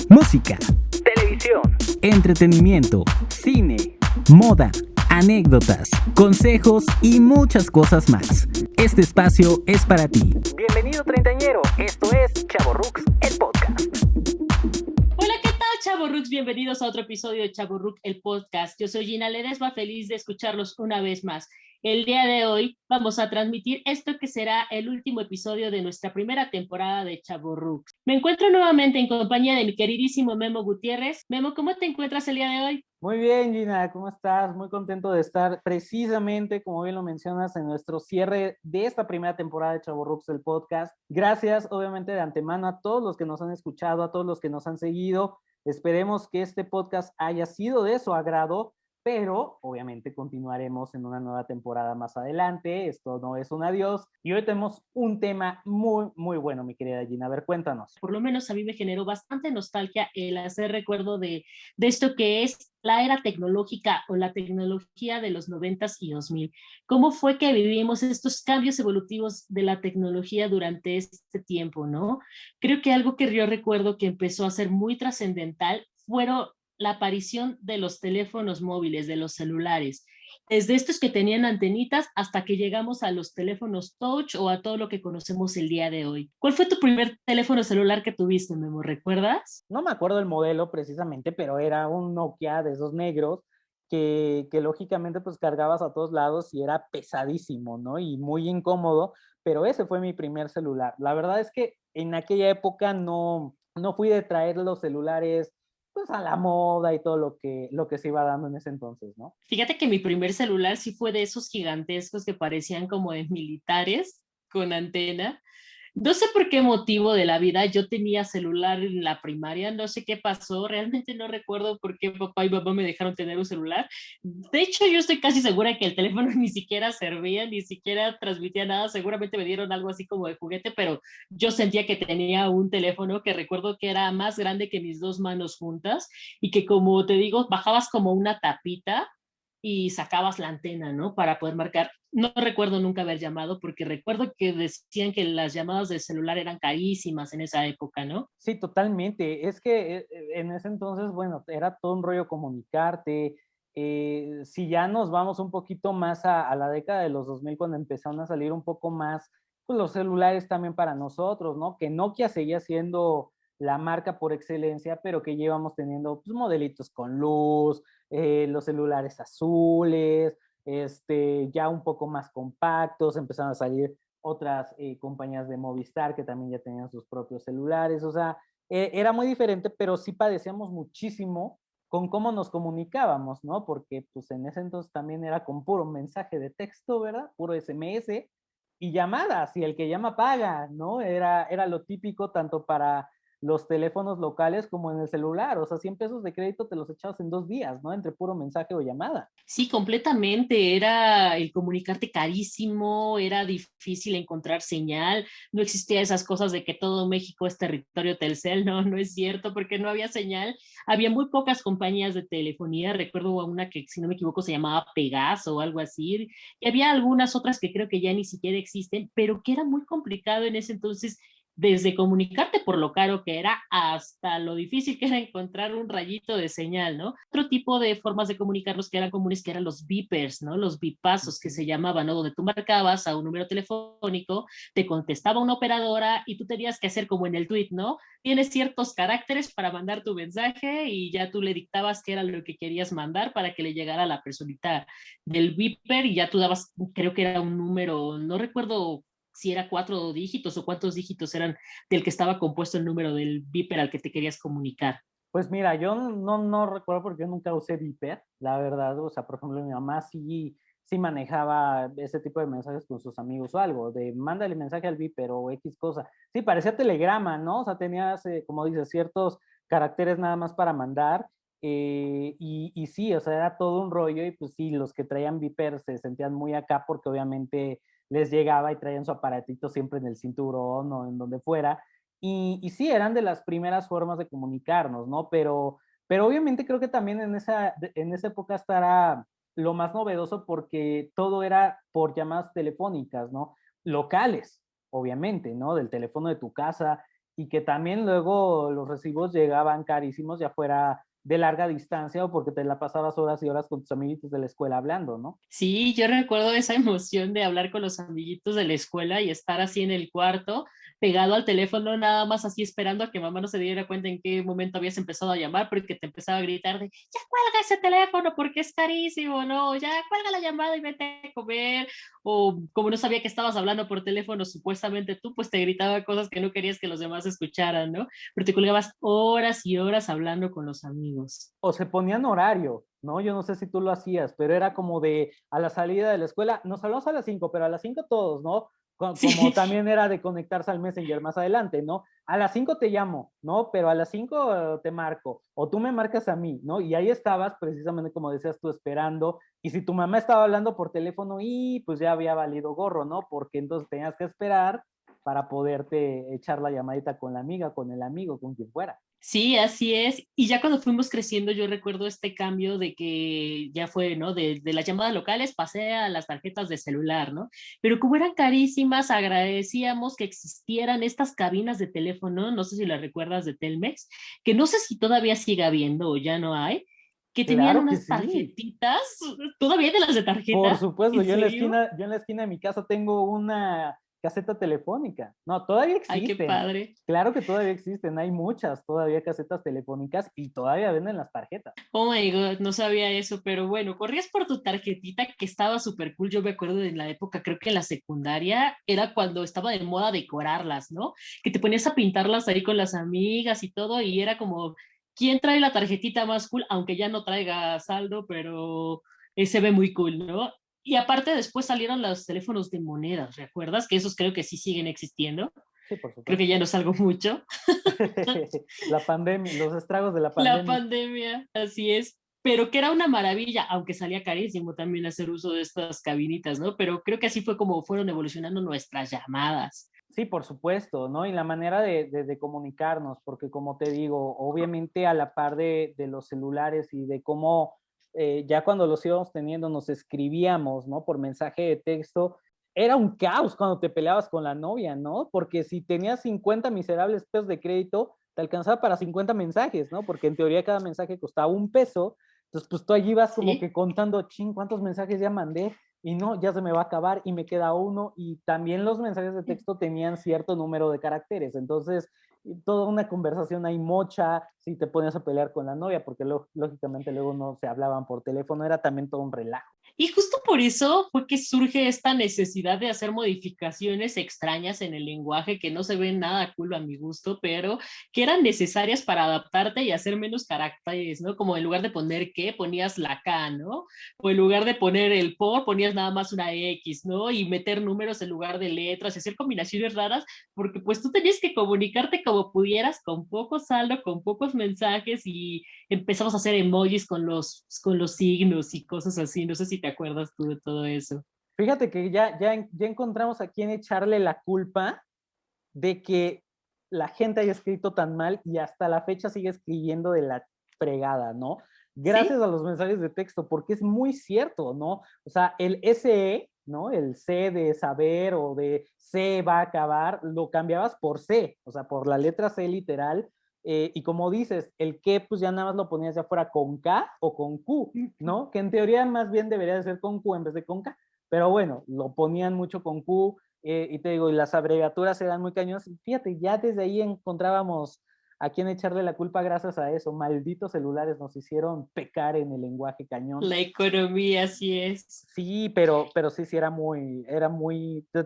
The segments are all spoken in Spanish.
música, televisión, entretenimiento, cine, moda, anécdotas, consejos y muchas cosas más. Este espacio es para ti. Bienvenido treintañero, esto es Chavorrucs, el podcast. Hola, ¿qué tal, Chavorrucs? Bienvenidos a otro episodio de Chavorruc, el podcast. Yo soy Gina Ledesma, feliz de escucharlos una vez más. El día de hoy vamos a transmitir esto que será el último episodio de nuestra primera temporada de Chavorrucs. Me encuentro nuevamente en compañía de mi queridísimo Memo Gutiérrez. Memo, ¿cómo te encuentras el día de hoy? Muy bien, Gina, ¿cómo estás? Muy contento de estar precisamente, como bien lo mencionas, en nuestro cierre de esta primera temporada de Chavorrucs del podcast. Gracias, obviamente, de antemano a todos los que nos han escuchado, a todos los que nos han seguido. Esperemos que este podcast haya sido de su agrado, pero obviamente continuaremos en una nueva temporada más adelante. Esto no es un adiós. Y hoy tenemos un tema muy, muy bueno, mi querida Gina. A ver, cuéntanos. Por lo menos a mí me generó bastante nostalgia el hacer recuerdo de esto que es la era tecnológica o la tecnología de los 90s y 2000. ¿Cómo fue que vivimos estos cambios evolutivos de la tecnología durante este tiempo, no? Creo que algo que yo recuerdo que empezó a ser muy trascendental fueron la aparición de los teléfonos móviles, de los celulares, desde estos que tenían antenitas hasta que llegamos a los teléfonos touch o a todo lo que conocemos el día de hoy. ¿Cuál fue tu primer teléfono celular que tuviste, Memo? ¿Recuerdas? No me acuerdo el modelo precisamente, pero era un Nokia de esos negros que lógicamente pues cargabas a todos lados y era pesadísimo, ¿no? Y muy incómodo, pero ese fue mi primer celular. La verdad es que en aquella época no fui de traer los celulares pues a la moda y todo lo que se iba dando en ese entonces, ¿no? Fíjate que mi primer celular sí fue de esos gigantescos que parecían como de militares con antena. No sé por qué motivo de la vida yo tenía celular en la primaria, no sé qué pasó, realmente no recuerdo por qué papá y mamá me dejaron tener un celular. De hecho, yo estoy casi segura que el teléfono ni siquiera servía, ni siquiera transmitía nada, seguramente me dieron algo así como de juguete, pero yo sentía que tenía un teléfono que recuerdo que era más grande que mis dos manos juntas y que, como te digo, bajabas como una tapita y sacabas la antena, ¿no? Para poder marcar. No recuerdo nunca haber llamado porque recuerdo que decían que las llamadas de celular eran carísimas en esa época, ¿no? Sí, totalmente. Es que en ese entonces, bueno, era todo un rollo comunicarte. Si ya nos vamos un poquito más a la década de los 2000, cuando empezaron a salir un poco más pues, los celulares también para nosotros, ¿no? Que Nokia seguía siendo la marca por excelencia, pero que llevamos teniendo pues, modelitos con luz, los celulares azules, ya un poco más compactos, empezaron a salir otras compañías de Movistar que también ya tenían sus propios celulares, o sea, era muy diferente, pero sí padecíamos muchísimo con cómo nos comunicábamos, ¿no? Porque pues en ese entonces también era con puro mensaje de texto, ¿verdad? Puro SMS y llamadas, y el que llama paga, ¿no? Era lo típico tanto para los teléfonos locales como en el celular, o sea, 100 pesos de crédito te los echabas en 2 días, ¿no? Entre puro mensaje o llamada. Sí, completamente. Era el comunicarte carísimo, era difícil encontrar señal, no existía esas cosas de que todo México es territorio Telcel, no, no es cierto, porque no había señal. Había muy pocas compañías de telefonía, recuerdo a una que, si no me equivoco, se llamaba Pegaso o algo así, y había algunas otras que creo que ya ni siquiera existen, pero que era muy complicado en ese entonces desde comunicarte por lo caro que era hasta lo difícil que era encontrar un rayito de señal, ¿no? Otro tipo de formas de comunicarlos que eran comunes, que eran los beepers, ¿no? Los bipazos que se llamaban, ¿no? Donde tú marcabas a un número telefónico, te contestaba una operadora y tú tenías que hacer como en el tweet, ¿no? Tienes ciertos caracteres para mandar tu mensaje y ya tú le dictabas qué era lo que querías mandar para que le llegara a la personita del beeper y ya tú dabas, creo que era un número, no recuerdo si era 4 dígitos o cuántos dígitos eran del que estaba compuesto el número del beeper al que te querías comunicar. Pues mira, yo no recuerdo porque yo nunca usé Viper, la verdad. O sea, por ejemplo, mi mamá sí manejaba ese tipo de mensajes con sus amigos o algo, de mándale mensaje al Viper o X cosa. Sí, parecía telegrama, ¿no? O sea, tenías, como dices, ciertos caracteres nada más para mandar. Y sí, o sea, era todo un rollo y pues sí, los que traían Viper se sentían muy acá porque obviamente les llegaba y traían su aparatito siempre en el cinturón o en donde fuera. Y sí, eran de las primeras formas de comunicarnos, ¿no? Pero obviamente creo que también en esa época estará lo más novedoso porque todo era por llamadas telefónicas, ¿no? Locales, obviamente, ¿no? Del teléfono de tu casa. y que también luego los recibos llegaban carísimos, ya fuera de larga distancia o porque te la pasabas horas y horas con tus amiguitos de la escuela hablando, ¿no? Sí, yo recuerdo esa emoción de hablar con los amiguitos de la escuela y estar así en el cuarto, pegado al teléfono, nada más así esperando a que mamá no se diera cuenta en qué momento habías empezado a llamar, porque te empezaba a gritar de, ya cuelga ese teléfono porque es carísimo, no, ya cuelga la llamada y vete a comer, o como no sabía que estabas hablando por teléfono, supuestamente tú, pues te gritaba cosas que no querías que los demás escucharan, ¿no? Pero te colgabas horas y horas hablando con los amigos. O se ponían horario, ¿no? Yo no sé si tú lo hacías, pero era como de a la salida de la escuela, nos hablamos a las 5, pero a las 5 todos, ¿no? Como Sí. también era de conectarse al Messenger más adelante, ¿no? A las 5 te llamo, ¿no? Pero a las 5 te marco, o tú me marcas a mí, ¿no? Y ahí estabas precisamente como decías tú esperando, y si tu mamá estaba hablando por teléfono, y pues ya había valido gorro, ¿no? Porque entonces tenías que esperar para poderte echar la llamadita con la amiga, con el amigo, con quien fuera. Sí, así es. Y ya cuando fuimos creciendo, yo recuerdo este cambio de que ya fue, ¿no? De las llamadas locales pasé a las tarjetas de celular, ¿no? Pero como eran carísimas, agradecíamos que existieran estas cabinas de teléfono, no sé si las recuerdas de Telmex, que no sé si todavía sigue habiendo o ya no hay, que tenían Claro que unas sí. tarjetitas, todavía de las de Por tarjeta, supuesto, ¿en serio? yo en la esquina de mi casa tengo una caseta telefónica. No, todavía Ay, qué existen. padre. Claro que todavía existen. Hay muchas todavía casetas telefónicas y todavía venden las tarjetas. Oh my God, no sabía eso, pero bueno, corrías por tu tarjetita que estaba súper cool. Yo me acuerdo de la época, creo que en la secundaria era cuando estaba de moda decorarlas, ¿no? Que te ponías a pintarlas ahí con las amigas y todo, y era como, ¿quién trae la tarjetita más cool? Aunque ya no traiga saldo, pero se ve muy cool, ¿no? Y aparte después salieron los teléfonos de monedas, ¿recuerdas? Que esos creo que sí siguen existiendo. Sí, por Creo que ya supuesto. no salgo mucho. La pandemia, los estragos de la La pandemia. pandemia, así es. Pero que era una maravilla, aunque salía carísimo también hacer uso de estas cabinitas, ¿no? Pero creo que así fue como fueron evolucionando nuestras llamadas. Sí, por supuesto, ¿no? Y la manera de comunicarnos, porque como te digo, obviamente a la par de los celulares y de cómo ya cuando los íbamos teniendo nos escribíamos, ¿no? Por mensaje de texto, era un caos cuando te peleabas con la novia, ¿no? Porque si tenías 50 miserables pesos de crédito, te alcanzaba para 50 mensajes, ¿no? Porque en teoría cada mensaje costaba un peso, entonces pues tú allí vas como que Sí, contando, ching, ¿cuántos mensajes ya mandé? Y no, ya se me va a acabar y me queda uno. Y también los mensajes de texto tenían cierto número de caracteres. Entonces, toda una conversación ahí mocha, si te ponías a pelear con la novia, porque lógicamente luego no se hablaban por teléfono, era también todo un relajo. y justo por eso fue que surge esta necesidad de hacer modificaciones extrañas en el lenguaje que no se ven nada cool a mi gusto, pero que eran necesarias para adaptarte y hacer menos caracteres, ¿no? Como en lugar de poner que, ponías la K, ¿no? O en lugar de poner el por, ponías nada más una X, ¿no? Y meter números en lugar de letras y hacer combinaciones raras, porque pues tú tenías que comunicarte como pudieras, con poco saldo, con pocos mensajes y empezamos a hacer emojis con los signos y cosas así. No sé si te acuerdas tú de todo eso. Fíjate que ya encontramos a quién echarle la culpa de que la gente haya escrito tan mal y hasta la fecha sigue escribiendo de la fregada, ¿no? Gracias ¿Sí? a los mensajes de texto, porque es muy cierto, ¿no? O sea, el SE, ¿no? El C de saber o de C va a acabar, lo cambiabas por C, o sea, por la letra C literal. Y como dices, el que pues ya nada más lo ponías ya fuera con K o con Q, ¿no? Que en teoría más bien debería de ser con Q en vez de con K. Pero bueno, lo ponían mucho con Q, y te digo, y las abreviaturas eran muy cañonas. Fíjate, ya desde ahí encontrábamos a quién echarle la culpa gracias a eso. Malditos celulares nos hicieron pecar en el lenguaje cañón. La economía, así es. Sí, pero sí, sí, era muy,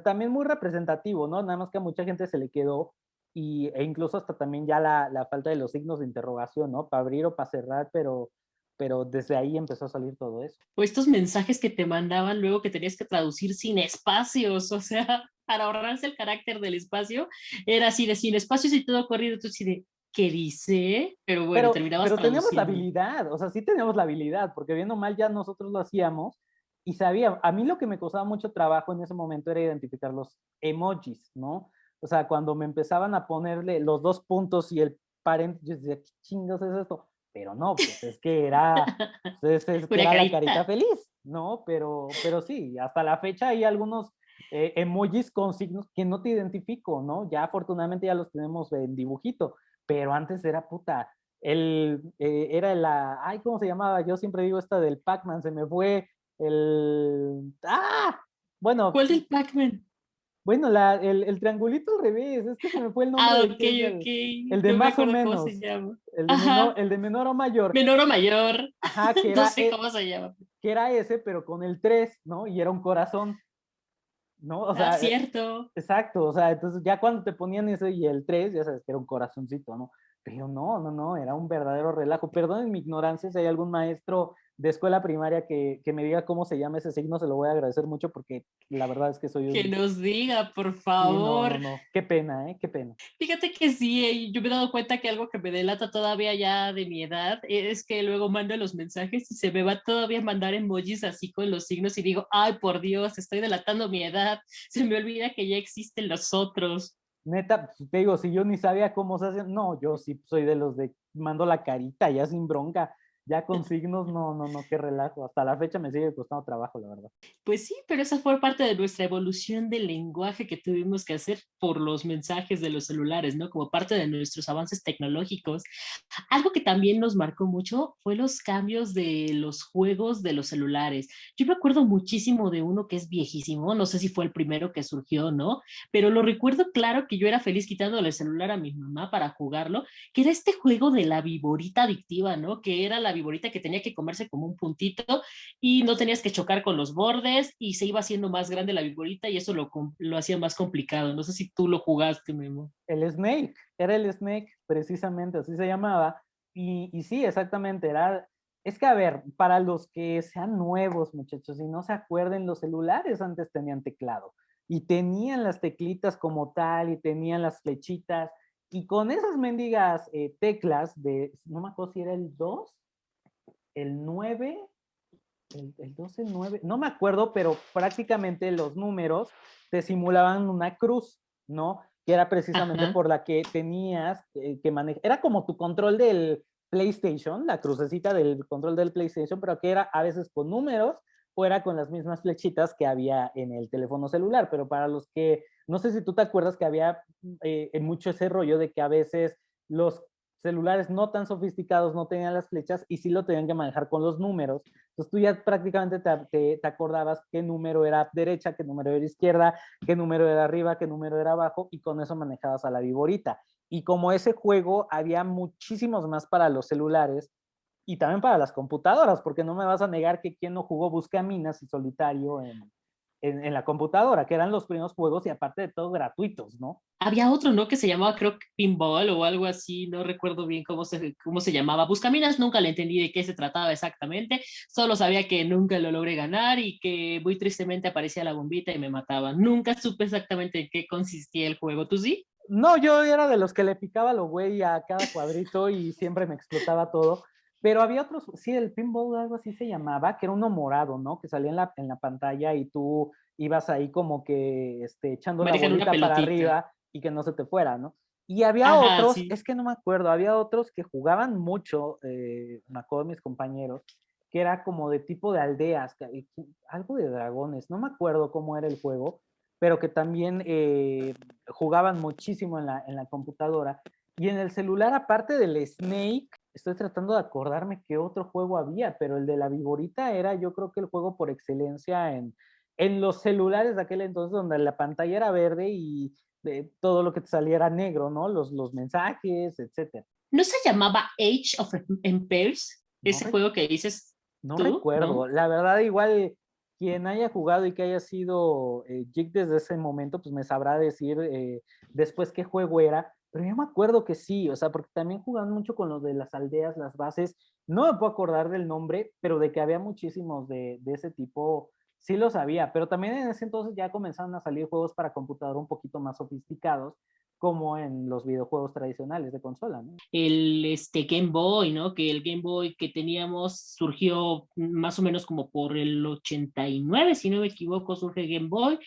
también muy representativo, ¿no? Nada más que a mucha gente se le quedó e incluso hasta también ya la falta de los signos de interrogación, ¿no? Para abrir o para cerrar, pero desde ahí empezó a salir todo eso. O estos mensajes que te mandaban luego que tenías que traducir sin espacios, o sea, para ahorrarse el carácter del espacio, era así de sin espacios y todo corrido, tú así de, ¿qué dice? Pero bueno, terminabas Pero teníamos la traduciendo. habilidad, o sea, sí teníamos la habilidad, porque bien o mal ya nosotros lo hacíamos y sabía, a mí lo que me costaba mucho trabajo en ese momento era identificar los emojis, ¿no? O sea, cuando me empezaban a ponerle los dos puntos y el paréntesis, yo decía, ¿qué chingos es esto? Pero no, pues es que Una era la carita carita. feliz, ¿no? Pero sí, hasta la fecha hay algunos emojis con signos que no te identifico, ¿no? Ya afortunadamente ya los tenemos en dibujito, pero antes era puta. Era la, ay, ¿cómo se llamaba? Yo siempre digo esta del Pac-Man, se me fue bueno, ¿Cuál del Pac-Man? bueno, el triangulito al revés, es que se me fue el nombre Ah, de ok, que es ok. el de No me más o acuerdo cómo se menos, llama. menor, Ajá. el de menor o mayor, Menor o mayor. ajá, No sé cómo se llama. que era ese, pero con el 3, ¿no? Y era un corazón, ¿no? O Ah, sea, cierto. exacto, o sea, entonces ya cuando te ponían ese y el 3 ya sabes que era un corazoncito, ¿no? Pero no, no, no, era un verdadero relajo. Perdonen mi ignorancia, si hay algún maestro de escuela primaria que me diga cómo se llama ese signo, se lo voy a agradecer mucho porque la verdad es que soy Que un... nos diga, por Sí, no, no, favor. no, qué pena, ¿eh? Qué pena. Fíjate que sí, yo me he dado cuenta que algo que me delata todavía ya de mi edad es que luego mando los mensajes y se me va todavía a mandar emojis así con los signos y digo, ay, por Dios, estoy delatando mi edad. Se me olvida que ya existen los otros. Neta, pues, te digo, si yo ni sabía cómo se hacen, no, yo sí soy de los de mando la carita ya sin bronca, ya con signos, no, no, no, qué relajo. Hasta la fecha me sigue costando trabajo, la verdad. Pues sí, pero esa fue parte de nuestra evolución del lenguaje que tuvimos que hacer por los mensajes de los celulares, ¿no? Como parte de nuestros avances tecnológicos. Algo que también nos marcó mucho fue los cambios de los juegos de los celulares. Yo me acuerdo muchísimo de uno que es viejísimo, no sé si fue el primero que surgió, ¿no? Pero lo recuerdo claro que yo era feliz quitándole el celular a mi mamá para jugarlo, que era este juego de la viborita adictiva, ¿no? Que era la viborita que tenía que comerse como un puntito y no tenías que chocar con los bordes y se iba haciendo más grande la viborita y eso lo hacía más complicado. No sé si tú lo jugaste, Memo. El Snake, era el Snake, precisamente, así se llamaba. Y sí, exactamente, era... Es que, a ver, para los que sean nuevos, muchachos, y no se acuerden, los celulares antes tenían teclado y tenían las teclitas como tal y tenían las flechitas y con esas mendigas teclas de, no me acuerdo si era el 2 el 9 el 12, el 9, no me acuerdo, pero prácticamente los números te simulaban una cruz, ¿no? Que era precisamente Ajá. por la que tenías que manejar. Era como tu control del PlayStation, la crucecita del control del PlayStation, pero que era a veces con números o era con las mismas flechitas que había en el teléfono celular. Pero para los que, no sé si tú te acuerdas que había mucho ese rollo de que a veces los celulares no tan sofisticados no tenían las flechas y sí lo tenían que manejar con los números. Entonces tú ya prácticamente te acordabas qué número era derecha, qué número era izquierda, qué número era arriba, qué número era abajo, y con eso manejabas a la viborita. Y como ese juego había muchísimos más para los celulares y también para las computadoras, porque no me vas a negar que quien no jugó Buscaminas y Solitario en la computadora, que eran los primeros juegos y aparte de todo gratuitos, ¿no? Había otro, ¿no? Que se llamaba, creo que Pinball o algo así, no recuerdo bien cómo se llamaba. Buscaminas nunca le entendí de qué se trataba exactamente, solo sabía que nunca lo logré ganar y que muy tristemente aparecía la bombita y me mataban. Nunca supe exactamente en qué consistía el juego, ¿tú sí? No, yo era de los que le picaba lo güey a cada cuadrito y siempre me explotaba todo. Pero había otros, sí, el pinball, algo así se llamaba, que era uno morado, ¿no? Que salía en la pantalla y tú ibas ahí como que echando la Manejan una bolita para pelotita. arriba y que no se te fuera, ¿no? Y había Ajá, otros, sí. es que no me acuerdo, había otros que jugaban mucho, me acuerdo de mis compañeros, que era como de tipo de aldeas, algo de dragones, no me acuerdo cómo era el juego, pero que también jugaban muchísimo en la computadora. Y en el celular, aparte del Snake, estoy tratando de acordarme qué otro juego había, pero el de la Viborita era yo creo que el juego por excelencia en los celulares de aquel entonces, donde la pantalla era verde y todo lo que te salía era negro, ¿no? Los mensajes, etcétera. ¿No se llamaba Age of Empires? No, Ese juego que dices no tú, recuerdo. ¿no? La verdad, igual quien haya jugado y que haya sido geek desde ese momento, pues me sabrá decir después qué juego era. Pero yo me acuerdo que sí, o sea, porque también jugaban mucho con los de las aldeas, las bases. No me puedo acordar del nombre, pero de que había muchísimos de ese tipo, sí lo sabía. Pero también en ese entonces ya comenzaron a salir juegos para computador un poquito más sofisticados, como en los videojuegos tradicionales de consola, ¿no? El Game Boy, ¿no? Que el Game Boy que teníamos surgió más o menos como por el 89, si no me equivoco, surge Game Boy.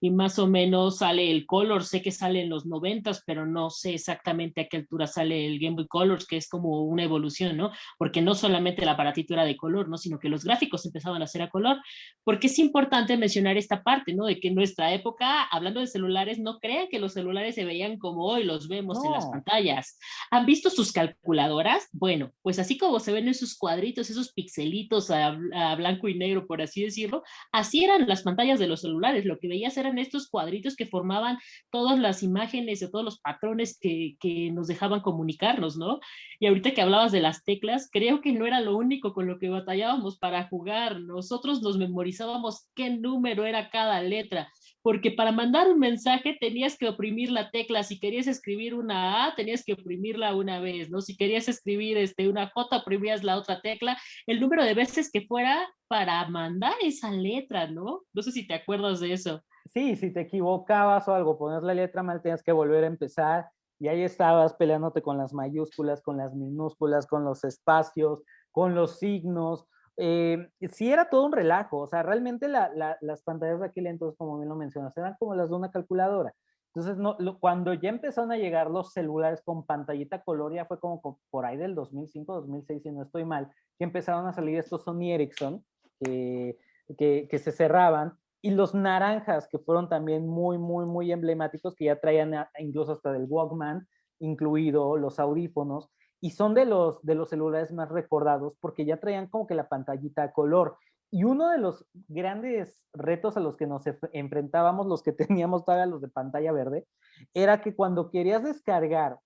y más o menos sale el Color, sé que sale en los 90, pero no sé exactamente a qué altura sale el Game Boy Color, que es como una evolución, ¿no? Porque no solamente el aparatito era de color, ¿no? Sino que los gráficos empezaban a ser a color, porque es importante mencionar esta parte, ¿no? De que en nuestra época, hablando de celulares, no crean que los celulares se veían como hoy los vemos en las No, pantallas. ¿Han visto sus calculadoras? Bueno, pues así como se ven esos cuadritos, esos pixelitos a blanco y negro, por así decirlo, así eran las pantallas de los celulares. Lo que veías eran estos cuadritos que formaban todas las imágenes o todos los patrones que nos dejaban comunicarnos, ¿no? Y ahorita que hablabas de las teclas, creo que no era lo único con lo que batallábamos para jugar. Nosotros nos memorizábamos qué número era cada letra, porque para mandar un mensaje tenías que oprimir la tecla. Si querías escribir una A, tenías que oprimirla una vez, ¿no? Si querías escribir una J, oprimías la otra tecla, el número de veces que fuera para mandar esa letra, ¿no? No sé si te acuerdas de eso. sí, si te equivocabas o algo, poner la letra mal, tenías que volver a empezar y ahí estabas peleándote con las mayúsculas, con las minúsculas, con los espacios, con los signos. Sí era todo un relajo, o sea, realmente las pantallas de aquel entonces, como bien lo mencionas, eran como las de una calculadora. Entonces, no, cuando ya empezaron a llegar los celulares con pantallita color, ya fue como por ahí del 2005, 2006, si no estoy mal, que empezaron a salir estos Sony Ericsson que, que se cerraban, y los naranjas, que fueron también muy, muy, muy emblemáticos, que ya traían incluso hasta del Walkman incluido, los audífonos, y son de los celulares más recordados porque ya traían como que la pantallita a color. Y uno de los grandes retos a los que nos enfrentábamos, los que teníamos todavía los de pantalla verde, era que cuando querías descargar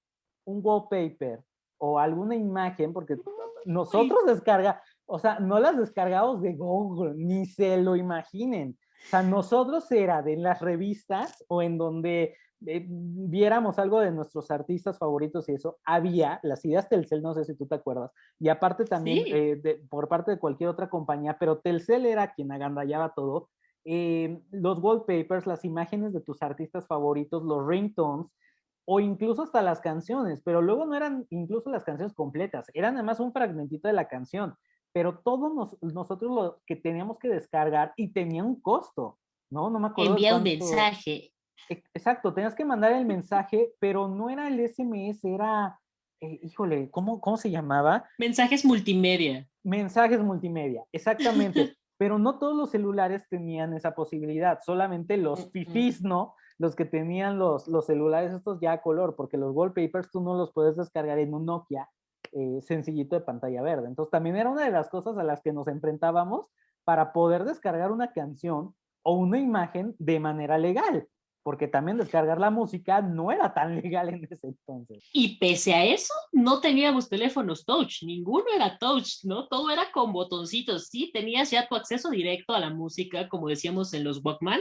un wallpaper o alguna imagen, porque nosotros o sea, no las descargamos de Google, ni se lo imaginen. O sea, nosotros era de las revistas o en donde viéramos algo de nuestros artistas favoritos y eso, había las ideas Telcel, no sé si tú te acuerdas, y aparte también Sí. por parte de cualquier otra compañía, pero Telcel era quien agandallaba todo, los wallpapers, las imágenes de tus artistas favoritos, los ringtones, o incluso hasta las canciones, pero luego no eran incluso las canciones completas, eran además un fragmentito de la canción, pero todos nosotros lo que teníamos que descargar y tenía un costo, ¿no? No me acuerdo de Envía un cuánto. mensaje. Exacto, tenías que mandar el mensaje, pero no era el SMS, era, híjole, ¿cómo se llamaba? Mensajes multimedia. Mensajes multimedia, exactamente. Pero no todos los celulares tenían esa posibilidad, solamente los fifís, ¿no? Los que tenían los celulares estos ya a color, porque los wallpapers tú no los puedes descargar en un Nokia sencillito de pantalla verde. Entonces también era una de las cosas a las que nos enfrentábamos para poder descargar una canción o una imagen de manera legal, porque también descargar la música no era tan legal en ese entonces. Y pese a eso, no teníamos teléfonos touch, ninguno era touch, ¿no? Todo era con botoncitos. Sí, tenías ya tu acceso directo a la música, como decíamos en los Walkman,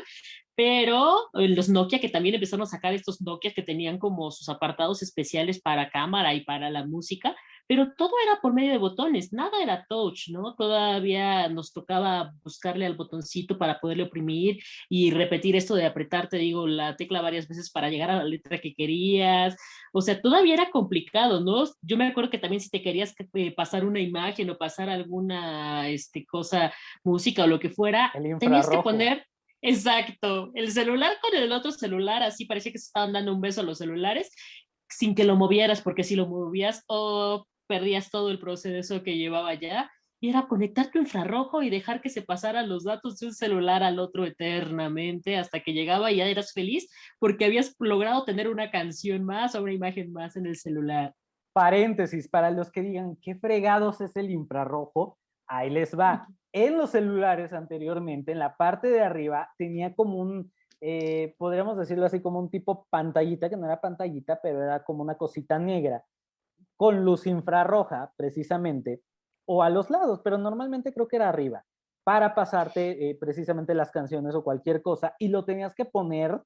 pero en los Nokia, que también empezaron a sacar estos Nokia que tenían como sus apartados especiales para cámara y para la música, pero todo era por medio de botones, nada era touch, ¿no? Todavía nos tocaba buscarle al botoncito para poderle oprimir y repetir esto de apretar, te digo, la tecla varias veces para llegar a la letra que querías. O sea, todavía era complicado, ¿no? Yo me acuerdo que también si te querías pasar una imagen o pasar alguna cosa, música o lo que fuera, El tenías que infrarrojo. poner. Exacto, el celular con el otro celular, así parecía que se estaban dando un beso a los celulares sin que lo movieras, porque si lo movías o perdías todo el proceso que llevaba ya, y era conectar tu infrarrojo y dejar que se pasaran los datos de un celular al otro eternamente hasta que llegaba y ya eras feliz porque habías logrado tener una canción más o una imagen más en el celular. Paréntesis, para los que digan, ¿qué fregados es el infrarrojo? Ahí les va. En los celulares anteriormente, en la parte de arriba, tenía como podríamos decirlo así, como un tipo pantallita, que no era pantallita, pero era como una cosita negra, con luz infrarroja, precisamente, o a los lados, pero normalmente creo que era arriba, para pasarte precisamente las canciones o cualquier cosa, y lo tenías que poner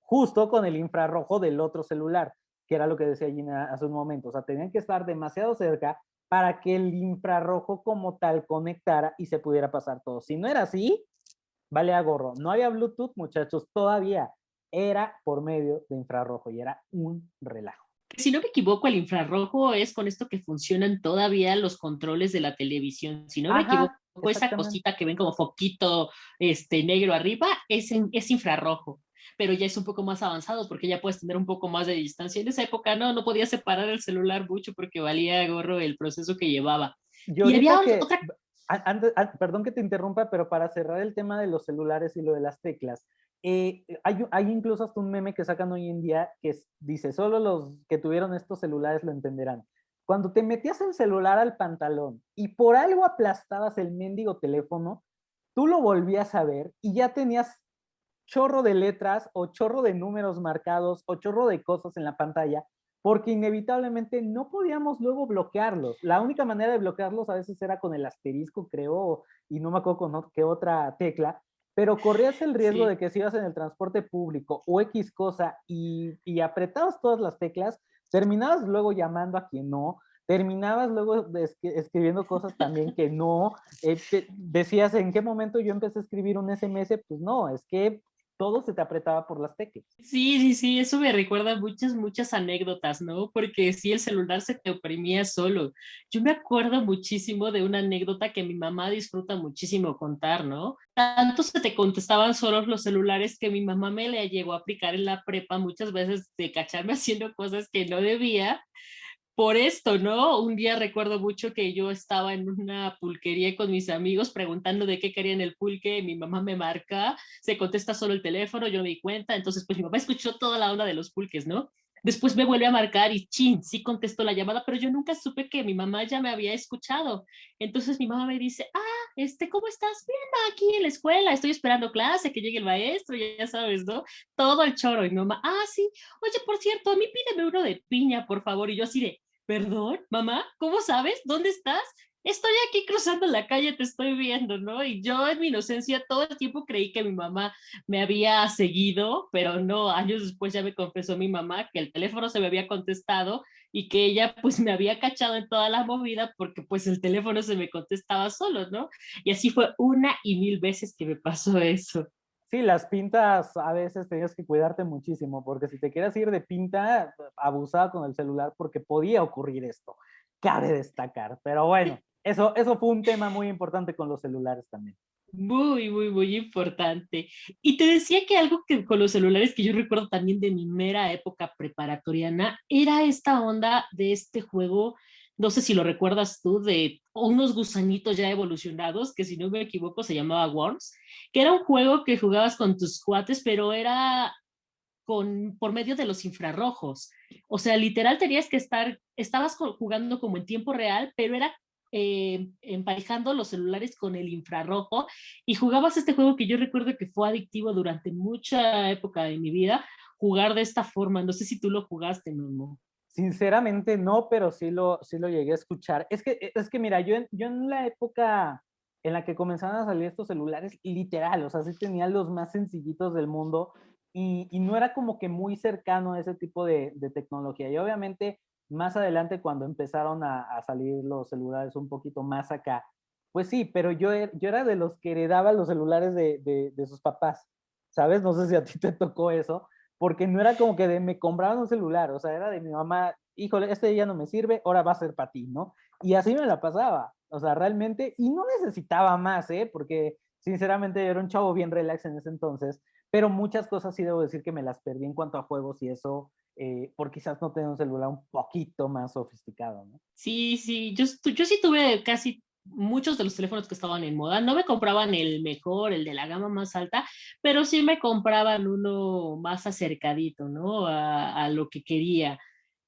justo con el infrarrojo del otro celular, que era lo que decía Gina hace un momento. O sea, tenían que estar demasiado cerca para que el infrarrojo como tal conectara y se pudiera pasar todo. Si no era así, vale a gorro. No había Bluetooth, muchachos, todavía. Era por medio de infrarrojo y era un relajo. Si no me equivoco, el infrarrojo es con esto que funcionan todavía los controles de la televisión. Si no me equivoco, Ajá, esa exactamente. cosita que ven como foquito negro arriba es infrarrojo. pero ya es un poco más avanzado porque ya puedes tener un poco más de distancia. En esa época no podías separar el celular mucho porque valía gorro el proceso que llevaba. Y Y había ahorita que, otra... perdón que te interrumpa, pero para cerrar el tema de los celulares y lo de las teclas, hay incluso hasta un meme que sacan hoy en día que dice, solo los que tuvieron estos celulares lo entenderán. Cuando te metías el celular al pantalón y por algo aplastabas el mendigo teléfono, tú lo volvías a ver y ya tenías chorro de letras o chorro de números marcados o chorro de cosas en la pantalla, porque inevitablemente no podíamos luego bloquearlos. La única manera de bloquearlos a veces era con el asterisco, creo, y no me acuerdo con qué otra tecla, pero corrías el riesgo Sí. de que si ibas en el transporte público o X cosa y apretabas todas las teclas, terminabas luego llamando a quien no, terminabas luego escribiendo cosas también que no, decías en qué momento yo empecé a escribir un SMS, pues no, es que todo se te apretaba por las teclas. Sí, eso me recuerda muchas anécdotas, ¿no? Porque sí, el celular se te oprimía solo. Yo me acuerdo muchísimo de una anécdota que mi mamá disfruta muchísimo contar, ¿no? Tanto se te contestaban solos los celulares que mi mamá me le llegó a aplicar en la prepa muchas veces de cacharme haciendo cosas que no debía por esto, ¿no? Un día recuerdo mucho que yo estaba en una pulquería con mis amigos preguntando de qué querían el pulque, mi mamá me marca, se contesta solo el teléfono, yo me di cuenta, entonces pues mi mamá escuchó toda la onda de los pulques, ¿no? Después me vuelve a marcar y chin, sí contestó la llamada, pero yo nunca supe que mi mamá ya me había escuchado. Entonces mi mamá me dice, ¿cómo estás? Bien, aquí en la escuela, estoy esperando clase, que llegue el maestro, ya sabes, ¿no? Todo el choro. Y mi mamá, sí, oye, por cierto, a mí pídeme uno de piña, por favor. Y yo así de, perdón, mamá, ¿cómo sabes? ¿Dónde estás? Estoy aquí cruzando la calle, te estoy viendo, ¿no? Y yo en mi inocencia todo el tiempo creí que mi mamá me había seguido, pero no, años después ya me confesó mi mamá que el teléfono se me había contestado y que ella pues me había cachado en toda la movida porque pues el teléfono se me contestaba solo, ¿no? Y así fue una y mil veces que me pasó eso. Sí, las pintas a veces tenías que cuidarte muchísimo, porque si te quieres ir de pinta, abusaba con el celular porque podía ocurrir esto. Cabe destacar. Pero bueno, eso fue un tema muy importante con los celulares también. Muy importante. Y te decía que algo que con los celulares que yo recuerdo también de mi mera época preparatoriana era esta onda de este juego, no sé si lo recuerdas tú, de unos gusanitos ya evolucionados, que si no me equivoco se llamaba Worms, que era un juego que jugabas con tus cuates, pero era por medio de los infrarrojos. O sea, literal tenías que estabas jugando como en tiempo real, pero era emparejando los celulares con el infrarrojo y jugabas este juego que yo recuerdo que fue adictivo durante mucha época de mi vida, jugar de esta forma. No sé si tú lo jugaste, Memo. Sinceramente no, pero sí lo llegué a escuchar. Es que mira, yo en la época en la que comenzaron a salir estos celulares, literal, o sea, sí tenían los más sencillitos del mundo y no era como que muy cercano a ese tipo de tecnología. Y obviamente más adelante cuando empezaron a salir los celulares un poquito más acá, pues sí, pero yo era de los que heredaba los celulares de sus papás, ¿sabes? No sé si a ti te tocó eso porque no era como que me compraban un celular, o sea, era de mi mamá, híjole, este ya no me sirve, ahora va a ser para ti, ¿no? Y así me la pasaba, o sea, realmente, y no necesitaba más, ¿eh? Porque sinceramente yo era un chavo bien relax en ese entonces, pero muchas cosas sí debo decir que me las perdí en cuanto a juegos y eso, por quizás no tener un celular un poquito más sofisticado, ¿no? Sí, yo sí tuve casi muchos de los teléfonos que estaban en moda. No me compraban el mejor, el de la gama más alta, pero sí me compraban uno más acercadito, ¿no? A lo que quería.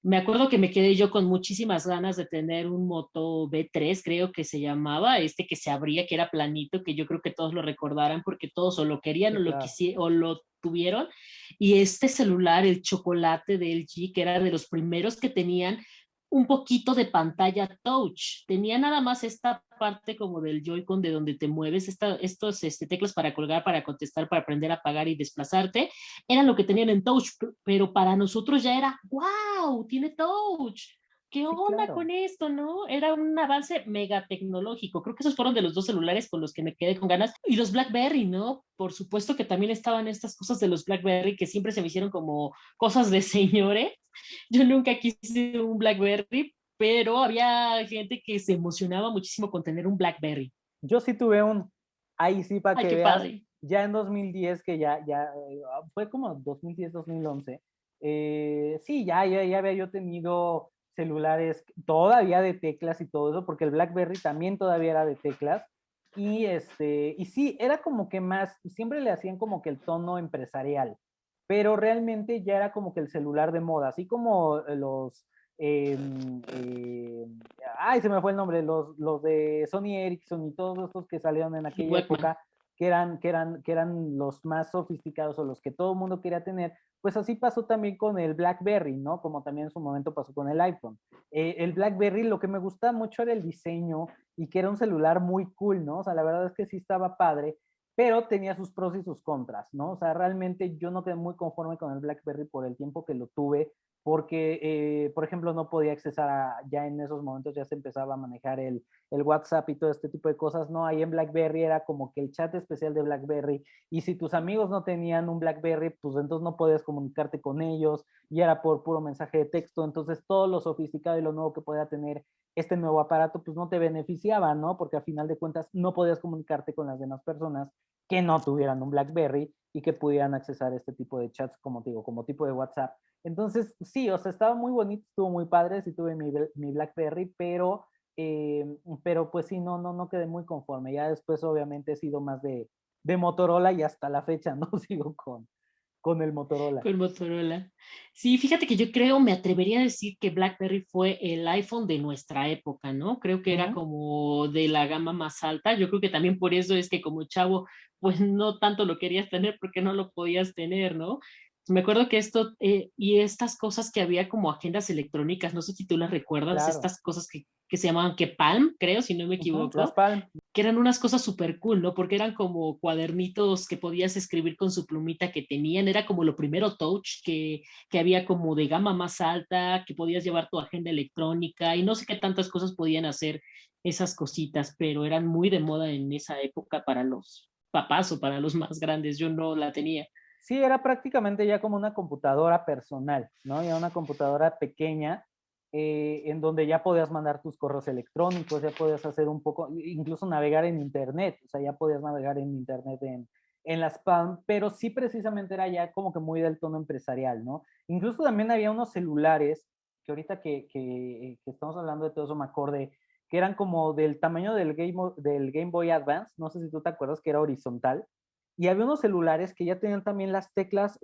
Me acuerdo que me quedé yo con muchísimas ganas de tener un Moto B3, creo que se llamaba, este que se abría, que era planito, que yo creo que todos lo recordarán porque todos o lo querían Sí, o lo claro. quisieron o lo tuvieron. Y este celular, el chocolate de LG, que era de los primeros que tenían un poquito de pantalla touch. Tenía nada más esta parte como del Joy-Con de donde te mueves, estos teclas para colgar, para contestar, para aprender a apagar y desplazarte, era lo que tenían en touch, pero para nosotros ya era, wow, tiene touch. ¿Qué Sí, onda claro. con esto, no? Era un avance mega tecnológico. Creo que esos fueron de los dos celulares con los que me quedé con ganas. Y los BlackBerry, ¿no? Por supuesto que también estaban estas cosas de los BlackBerry que siempre se me hicieron como cosas de señores. Yo nunca quise un BlackBerry, pero había gente que se emocionaba muchísimo con tener un BlackBerry. Yo sí tuve ahí sí para Ay, que qué veas, padre. ya en 2010, que fue como 2010, 2011, sí, ya había yo tenido celulares todavía de teclas y todo eso, porque el BlackBerry también todavía era de teclas, y sí, era como que más, siempre le hacían como que el tono empresarial, pero realmente ya era como que el celular de moda, así como los, eh, eh, ay, se me fue el nombre, los de Sony Ericsson y todos estos que salieron en aquella Walkman. época, que eran los más sofisticados o los que todo el mundo quería tener, pues así pasó también con el BlackBerry, ¿no? Como también en su momento pasó con el iPhone. El BlackBerry, lo que me gustaba mucho era el diseño y que era un celular muy cool, ¿no? O sea, la verdad es que sí estaba padre, pero tenía sus pros y sus contras, ¿no? O sea, realmente yo no quedé muy conforme con el BlackBerry por el tiempo que lo tuve, porque, por ejemplo, no podía accesar ya en esos momentos ya se empezaba a manejar el WhatsApp y todo este tipo de cosas, ¿no? Ahí en BlackBerry era como que el chat especial de BlackBerry, y si tus amigos no tenían un BlackBerry, pues entonces no podías comunicarte con ellos, y era por puro mensaje de texto, entonces todo lo sofisticado y lo nuevo que podía tener este nuevo aparato, pues no te beneficiaba, ¿no? Porque a final de cuentas no podías comunicarte con las demás personas que no tuvieran un BlackBerry y que pudieran accesar este tipo de chats, como te digo, como tipo de WhatsApp. Entonces, sí, o sea, estaba muy bonito, estuvo muy padre, sí tuve mi BlackBerry, pero pues sí, no quedé muy conforme. Ya después obviamente he sido más de Motorola y hasta la fecha no sigo con el Motorola. Con Motorola. Sí, fíjate que yo creo, me atrevería a decir que BlackBerry fue el iPhone de nuestra época, ¿no? Creo que era Ujú. como de la gama más alta. Yo creo que también por eso es que como chavo, pues no tanto lo querías tener porque no lo podías tener, ¿no? Me acuerdo que esto y estas cosas que había como agendas electrónicas, no sé si tú las recuerdas, Claro. estas cosas que se llamaban que Palm, creo, si no me Ujú. Las equivoco, Palm. que eran unas cosas súper cool, ¿no? Porque eran como cuadernitos que podías escribir con su plumita que tenían, era como lo primero touch que había como de gama más alta, que podías llevar tu agenda electrónica y no sé qué tantas cosas podían hacer esas cositas, pero eran muy de moda en esa época para los papás o para los más grandes, yo no la tenía. Sí, era prácticamente ya como una computadora personal, ¿no? Ya una computadora pequeña, en donde ya podías mandar tus correos electrónicos, ya podías hacer un poco, incluso navegar en Internet, o sea, ya podías navegar en Internet en las Palm, pero sí precisamente era ya como que muy del tono empresarial, ¿no? Incluso también había unos celulares, que ahorita que estamos hablando de todo eso me acordé, que eran como del tamaño del Game Boy Advance, no sé si tú te acuerdas que era horizontal, y había unos celulares que ya tenían también las teclas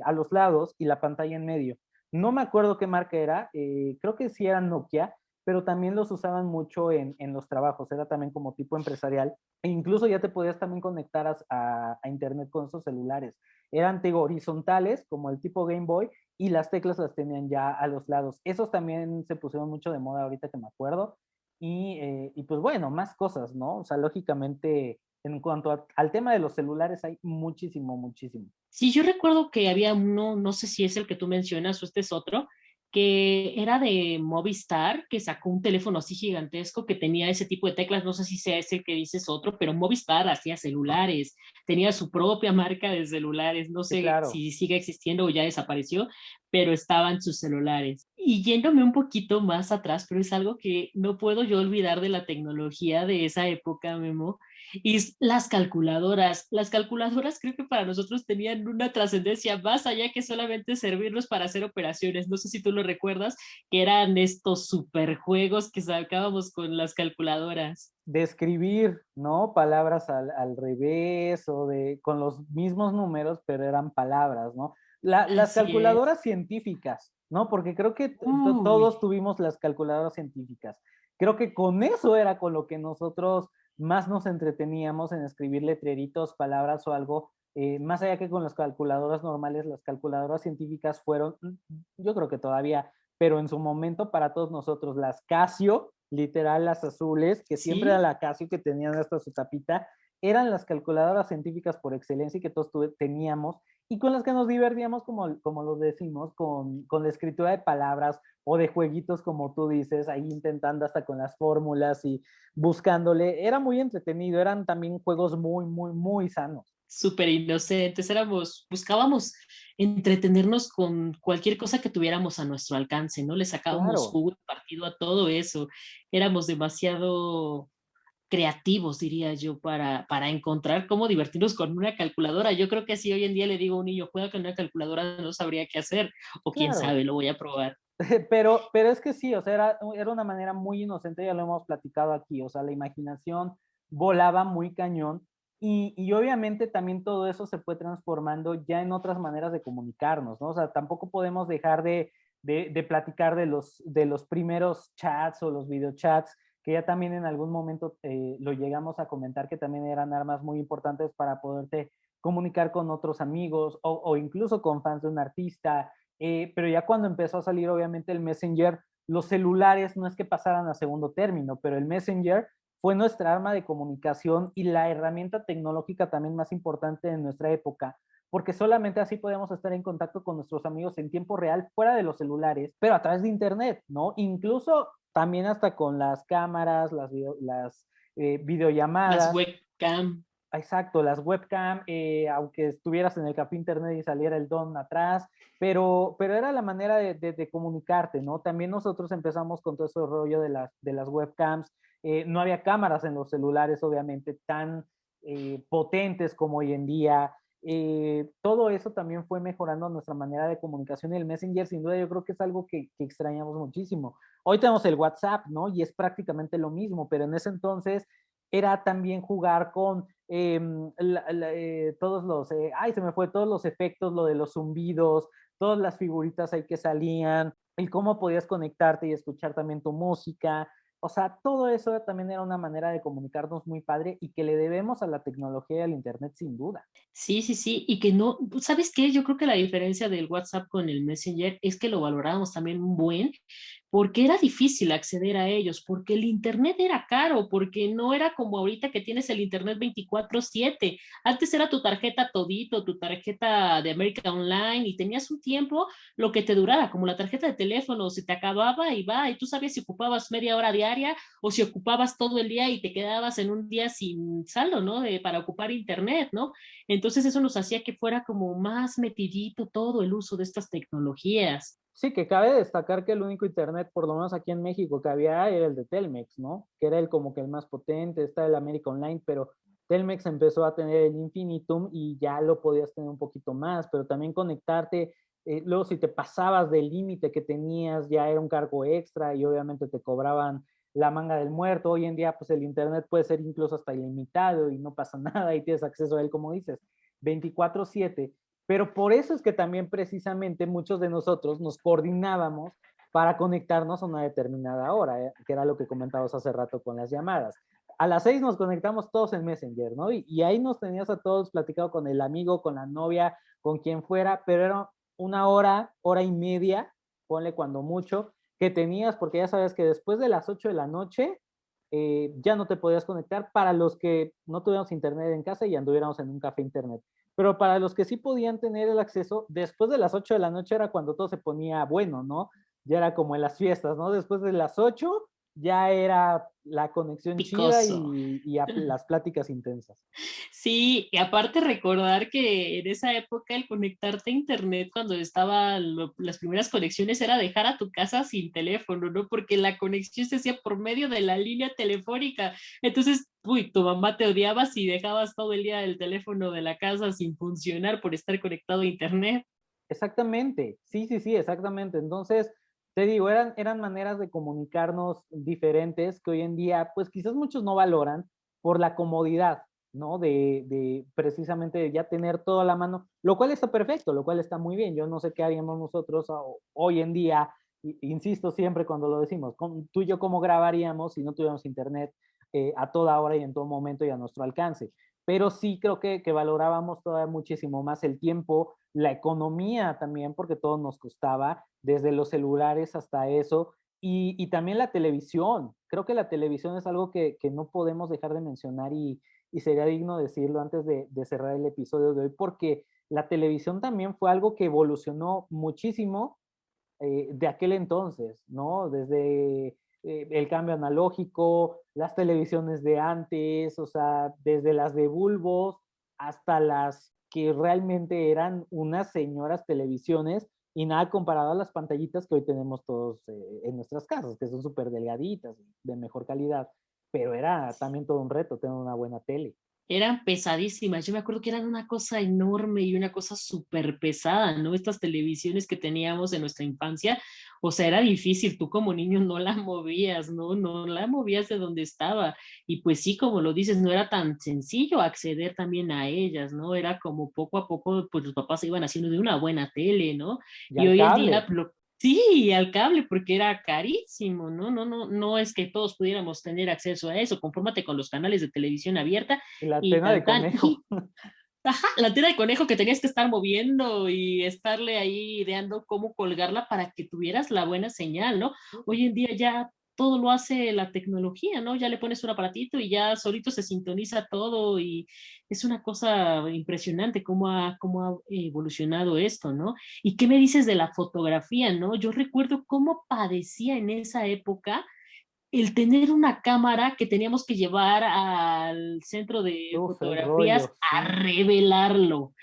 a los lados y la pantalla en medio. No me acuerdo qué marca era, creo que sí era Nokia, pero también los usaban mucho en los trabajos, era también como tipo empresarial, e incluso ya te podías también conectar a internet con esos celulares. Eran, te digo, horizontales, como el tipo Game Boy, y las teclas las tenían ya a los lados. Esos también se pusieron mucho de moda ahorita que me acuerdo, y pues bueno, más cosas, ¿no? O sea, lógicamente en cuanto al tema de los celulares, hay muchísimo, muchísimo. Sí, yo recuerdo que había uno, no sé si es el que tú mencionas o este es otro, que era de Movistar, que sacó un teléfono así gigantesco que tenía ese tipo de teclas, no sé si sea ese el que dices otro, pero Movistar hacía celulares, tenía su propia marca de celulares, no Sí, sé claro. si sigue existiendo o ya desapareció, pero estaban sus celulares. Y yéndome un poquito más atrás, pero es algo que no puedo yo olvidar de la tecnología de esa época, Memo, y las calculadoras. Las calculadoras creo que para nosotros tenían una trascendencia más allá que solamente servirnos para hacer operaciones. No sé si tú lo recuerdas, que eran estos superjuegos que sacábamos con las calculadoras. De escribir, ¿no? Palabras al revés o con los mismos números, pero eran palabras, ¿no? Las Así es. calculadoras científicas, ¿no? Porque creo que Uy, todos tuvimos las calculadoras científicas. Creo que con eso era con lo que nosotros más nos entreteníamos en escribir letreritos, palabras o algo. Más allá que con las calculadoras normales, las calculadoras científicas fueron, yo creo que todavía, pero en su momento para todos nosotros, las Casio, literal las azules, que siempre era sí, la Casio que tenían hasta su tapita, eran las calculadoras científicas por excelencia y que todos teníamos y con las que nos divertíamos, como lo decimos, con la escritura de palabras o de jueguitos, como tú dices, ahí intentando hasta con las fórmulas y buscándole. Era muy entretenido, eran también juegos muy, muy, muy sanos. súper inocentes. Éramos, buscábamos entretenernos con cualquier cosa que tuviéramos a nuestro alcance, ¿no? Le sacábamos Claro. jugo y partido a todo eso. Éramos demasiado creativos, diría yo, para encontrar cómo divertirnos con una calculadora. Yo creo que si hoy en día le digo a un niño, juega con una calculadora, no sabría qué hacer, o quién Claro. sabe, lo voy a probar. Pero es que sí, o sea, era una manera muy inocente, ya lo hemos platicado aquí, o sea, la imaginación volaba muy cañón y obviamente también todo eso se fue transformando ya en otras maneras de comunicarnos, ¿no? O sea, tampoco podemos dejar de platicar de los primeros chats o los videochats, que ya también en algún momento lo llegamos a comentar, que también eran armas muy importantes para poderte comunicar con otros amigos o incluso con fans de un artista. Pero ya cuando empezó a salir obviamente el Messenger, los celulares no es que pasaran a segundo término, pero el Messenger fue nuestra arma de comunicación y la herramienta tecnológica también más importante de nuestra época, porque solamente así podemos estar en contacto con nuestros amigos en tiempo real, fuera de los celulares, pero a través de Internet, ¿no? Incluso también hasta con las cámaras, las Las videollamadas. webcam. Exacto, las webcam, aunque estuvieras en el café internet y saliera el don atrás, pero era la manera de comunicarte, ¿no? También nosotros empezamos con todo ese rollo de las webcams. No había cámaras en los celulares, obviamente, tan potentes como hoy en día. Todo eso también fue mejorando nuestra manera de comunicación y el Messenger, sin duda, yo creo que es algo que extrañamos muchísimo. Hoy tenemos el WhatsApp, ¿no? Y es prácticamente lo mismo, pero en ese entonces era también jugar con todos los, ay, se me fue, todos los efectos, lo de los zumbidos, todas las figuritas ahí que salían, el cómo podías conectarte y escuchar también tu música. O sea, todo eso también era una manera de comunicarnos muy padre y que le debemos a la tecnología y al Internet sin duda. Sí, sí, sí, y que no, ¿sabes qué? Yo creo que la diferencia del WhatsApp con el Messenger es que lo valorábamos también un buen, porque era difícil acceder a ellos, porque el internet era caro, porque no era como ahorita que tienes el internet 24/7. Antes era tu tarjeta todito, tu tarjeta de América Online y tenías un tiempo lo que te durara, como la tarjeta de teléfono, se te acababa y va, y tú sabías si ocupabas media hora diaria o si ocupabas todo el día y te quedabas en un día sin saldo, ¿no? Para ocupar internet, ¿no? Entonces eso nos hacía que fuera como más metidito todo el uso de estas tecnologías. Sí, que cabe destacar que el único internet, por lo menos aquí en México, que había era el de Telmex, ¿no? Que era el como que el más potente, está el América Online, pero Telmex empezó a tener el Infinitum y ya lo podías tener un poquito más, pero también conectarte, luego si te pasabas del límite que tenías, ya era un cargo extra y obviamente te cobraban la manga del muerto. Hoy en día, pues el internet puede ser incluso hasta ilimitado y no pasa nada y tienes acceso a él, como dices, 24/7. Pero por eso es que también precisamente muchos de nosotros nos coordinábamos para conectarnos a una determinada hora, que era lo que comentabas hace rato con las llamadas. A las 6 nos conectamos todos en Messenger, ¿no? Y ahí nos tenías a todos platicado con el amigo, con la novia, con quien fuera, pero era una hora, hora y media, ponle cuando mucho, que tenías, porque ya sabes que después de las 8 de la noche ya no te podías conectar para los que no tuviéramos internet en casa y anduviéramos en un café internet. Pero para los que sí podían tener el acceso, después de las 8 de la noche era cuando todo se ponía bueno, ¿no? Ya era como en las fiestas, ¿no? Después de las 8 ya era la conexión chida Picoso. y las pláticas intensas. Sí, y aparte recordar que en esa época el conectarte a internet cuando estaban las primeras conexiones era dejar a tu casa sin teléfono, ¿no? Porque la conexión se hacía por medio de la línea telefónica. Entonces, uy, tu mamá te odiaba si dejabas todo el día el teléfono de la casa sin funcionar por estar conectado a internet. Exactamente, sí, sí, sí, exactamente. Entonces, te digo, eran maneras de comunicarnos diferentes que hoy en día, pues quizás muchos no valoran por la comodidad, ¿no? De precisamente ya tener todo a la mano, lo cual está perfecto, lo cual está muy bien. Yo no sé qué haríamos nosotros hoy en día, insisto siempre cuando lo decimos, tú y yo cómo grabaríamos si no tuviéramos internet a toda hora y en todo momento y a nuestro alcance. Pero sí creo que valorábamos todavía muchísimo más el tiempo, la economía también, porque todo nos costaba, desde los celulares hasta eso, y también la televisión. Creo que la televisión es algo que no podemos dejar de mencionar y sería digno decirlo antes de cerrar el episodio de hoy, porque la televisión también fue algo que evolucionó muchísimo de aquel entonces, ¿no? Desde el cambio analógico, las televisiones de antes, o sea, desde las de bulbos hasta las que realmente eran unas señoras televisiones y nada comparado a las pantallitas que hoy tenemos todos en nuestras casas, que son súper delgaditas, de mejor calidad. pero era también todo un reto tener una buena tele. Eran pesadísimas. Yo me acuerdo que eran una cosa enorme y una cosa súper pesada, ¿no? Estas televisiones que teníamos en nuestra infancia, o sea, era difícil, tú como niño no la movías, ¿no? No la movías de donde estaba. Y pues sí, como lo dices, no era tan sencillo acceder también a ellas, ¿no? Era como poco a poco, pues los papás se iban haciendo de una buena tele, ¿no? Y Y al hoy en día, cable. sí, al cable, porque era carísimo, ¿no? No es que todos pudiéramos tener acceso a eso. Confórmate con los canales de televisión abierta Y la y antena de tan tan. conejo. Ajá, la tela de conejo que tenías que estar moviendo y estarle ahí ideando cómo colgarla para que tuvieras la buena señal, ¿no? Hoy en día ya todo lo hace la tecnología, ¿no? Ya le pones un aparatito y ya solito se sintoniza todo y es una cosa impresionante cómo ha evolucionado esto, ¿no? ¿Y qué me dices de la fotografía, no? Yo recuerdo cómo padecía en esa época el tener una cámara que teníamos que llevar al centro de Uf, el fotografías rollo, a sí. revelarlo.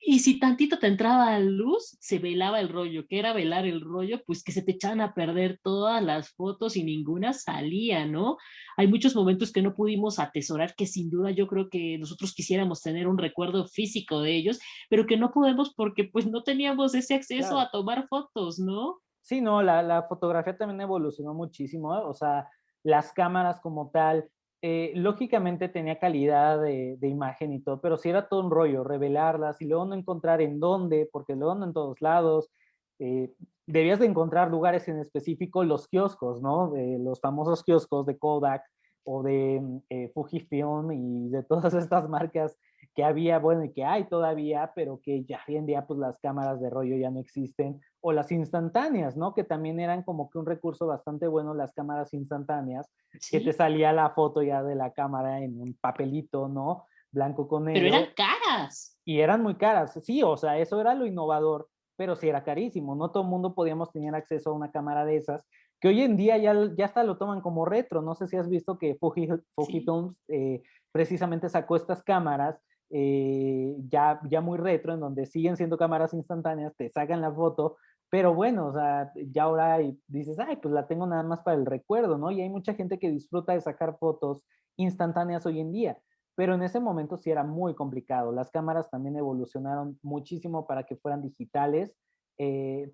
Y si tantito te entraba luz, se velaba el rollo. ¿Qué era velar el rollo? Pues que se te echaban a perder todas las fotos y ninguna salía, ¿no? Hay muchos momentos que no pudimos atesorar, que sin duda yo creo que nosotros quisiéramos tener un recuerdo físico de ellos, pero que no podemos porque pues no teníamos ese acceso Claro. a tomar fotos, ¿no? Sí, no, la fotografía también evolucionó muchísimo, ¿eh? O sea, las cámaras como tal, lógicamente tenía calidad de imagen y todo, pero sí era todo un rollo, revelarlas y luego no encontrar en dónde, porque luego no en todos lados. eh, Debías de encontrar lugares en específico, los kioscos, ¿no? Los famosos kioscos de Kodak o de Fujifilm y de todas estas marcas que había, bueno, y que hay todavía, pero que ya hoy en día pues las cámaras de rollo ya no existen, o las instantáneas, ¿no? Que también eran como que un recurso bastante bueno, las cámaras instantáneas, que te Sí, salía la foto ya de la cámara en un papelito, ¿no? Blanco con pero negro, eran caras. y eran muy caras. Sí, o sea, eso era lo innovador, pero sí era carísimo. No todo el mundo podíamos tener acceso a una cámara de esas, que hoy en día ya hasta lo toman como retro. No sé si has visto que Sí. Fujifilm precisamente sacó estas cámaras ya muy retro, en donde siguen siendo cámaras instantáneas, te sacan la foto, pero bueno, o sea, ya ahora dices, ay, pues la tengo nada más para el recuerdo, ¿no? Y hay mucha gente que disfruta de sacar fotos instantáneas hoy en día, pero en ese momento sí era muy complicado. Las cámaras también evolucionaron muchísimo para que fueran digitales,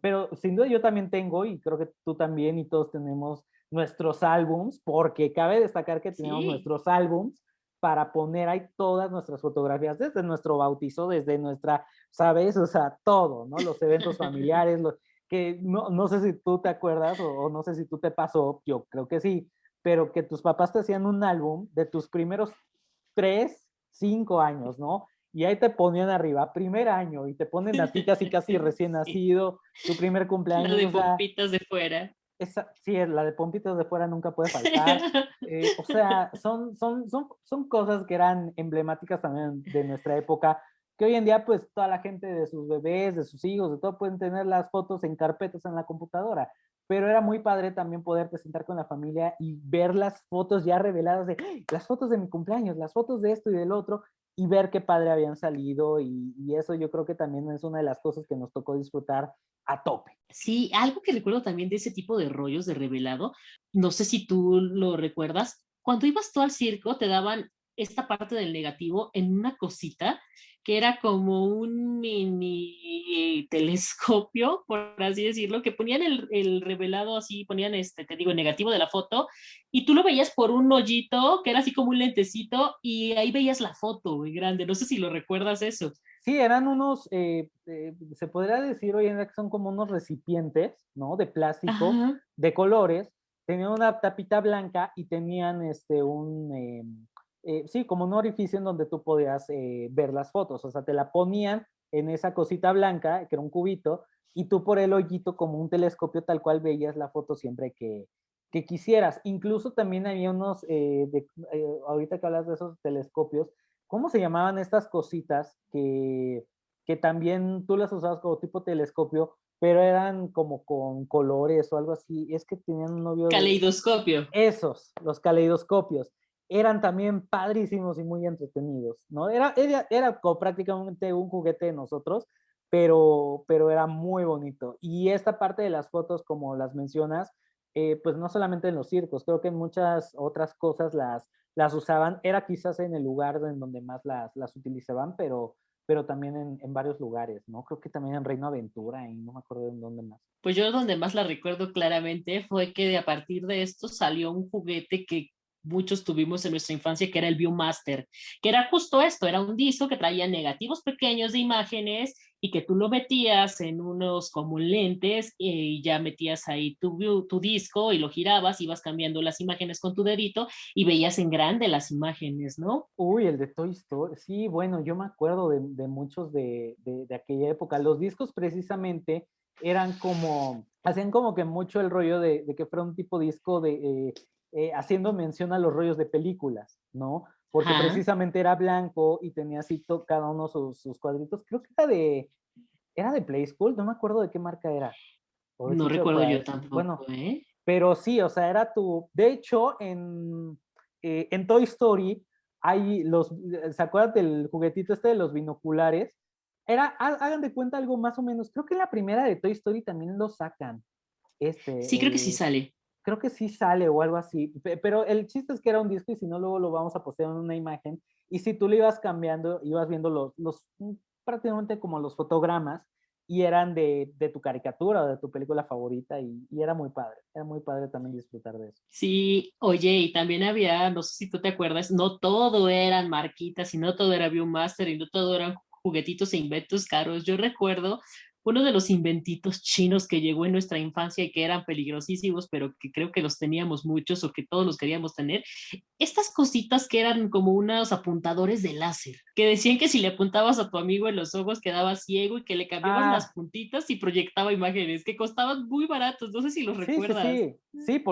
pero sin duda yo también tengo, y creo que tú también y todos tenemos nuestros álbums, porque cabe destacar que tenemos Sí, nuestros álbums para poner ahí todas nuestras fotografías, desde nuestro bautizo, desde nuestra, ¿sabes? O sea, todo, ¿no? Los eventos familiares, que no sé si tú te acuerdas o no sé si tú te pasó, yo creo que sí, pero que tus papás te hacían un álbum de tus primeros 3, 5 años, ¿no? Y ahí te ponían arriba, primer año, y te ponen a ti casi casi recién sí, nacido, tu primer la cumpleaños, de o sea, pompitas de fuera. sí, la de pompitas de fuera nunca puede faltar. O sea, son cosas que eran emblemáticas también de nuestra época, que hoy en día pues toda la gente de sus bebés, de sus hijos, de todo pueden tener las fotos en carpetas en la computadora, pero era muy padre también poder presentar con la familia y ver las fotos ya reveladas de ¡ay! Las fotos de mi cumpleaños, las fotos de esto y del otro, y ver qué padre habían salido, y eso yo creo que también es una de las cosas que nos tocó disfrutar a tope. Sí, algo que recuerdo también de ese tipo de rollos de revelado, no sé si tú lo recuerdas, cuando ibas tú al circo te daban esta parte del negativo en una cosita que era como un mini telescopio, por así decirlo, que ponían el revelado así, ponían te digo, el negativo de la foto, y tú lo veías por un hoyito que era así como un lentecito, y ahí veías la foto muy grande. No sé si lo recuerdas eso. Sí, eran unos, se podría decir hoy en día que son como unos recipientes, ¿no? De plástico, Ajá. de colores, tenían una tapita blanca y tenían sí, como un orificio en donde tú podías ver las fotos, o sea, te la ponían en esa cosita blanca, que era un cubito, y tú por el hoyito como un telescopio tal cual veías la foto siempre que quisieras. Incluso también había unos, ahorita que hablas de esos telescopios, ¿cómo se llamaban estas cositas que también tú las usabas como tipo telescopio, pero eran como con colores o algo así? Es que tenían un novio de Caleidoscopio. esos, los caleidoscopios. Eran también padrísimos y muy entretenidos, ¿no? Era como prácticamente un juguete de nosotros, pero era muy bonito. Y esta parte de las fotos, como las mencionas, pues no solamente en los circos, creo que en muchas otras cosas las usaban, era quizás en el lugar en donde más las utilizaban, pero también en varios lugares, ¿no? Creo que también en Reino Aventura y no me acuerdo en dónde más. Pues yo donde más la recuerdo claramente fue que a partir de esto salió un juguete que muchos tuvimos en nuestra infancia, que era el Viewmaster, que era justo esto, era un disco que traía negativos pequeños de imágenes y que tú lo metías en unos como lentes y ya metías ahí tu disco y lo girabas, ibas cambiando las imágenes con tu dedito y veías en grande las imágenes, ¿no? Uy, el de Toy Story. Sí, bueno, yo me acuerdo de muchos de aquella época. Los discos precisamente eran como, hacían como que mucho el rollo de que fuera un tipo disco haciendo mención a los rollos de películas, ¿no? Porque Ajá. precisamente era blanco y tenía así cada uno sus cuadritos. Creo que era de Play School, no me acuerdo de qué marca era. O de No sitio recuerdo para yo decir. tampoco, Bueno, ¿eh? pero sí, o sea, era de hecho, en Toy Story hay ¿se acuerdan del juguetito este de los binoculares? Hagan de cuenta algo más o menos, creo que en la primera de Toy Story también lo sacan, Sí, creo que sí sale. creo que sí sale o algo así, pero el chiste es que era un disco y si no, luego lo vamos a postear en una imagen, y si tú le ibas cambiando, ibas viendo prácticamente como los fotogramas, y eran de tu caricatura o de tu película favorita, y era muy padre también disfrutar de eso. Sí, oye, y también había, no sé si tú te acuerdas, no todo eran marquitas y no todo era Viewmaster y no todo eran juguetitos e inventos caros. Yo recuerdo uno de los inventitos chinos que llegó en nuestra infancia y que eran peligrosísimos, pero que creo que los teníamos muchos o que todos los queríamos tener. Estas cositas que eran como unos apuntadores de láser, que decían que si le apuntabas a tu amigo en los ojos quedaba ciego y que le cambiabas las Ah, puntitas y proyectaba imágenes, que costaban muy baratos, no sé si los sí, sí, recuerdas. sí, sí,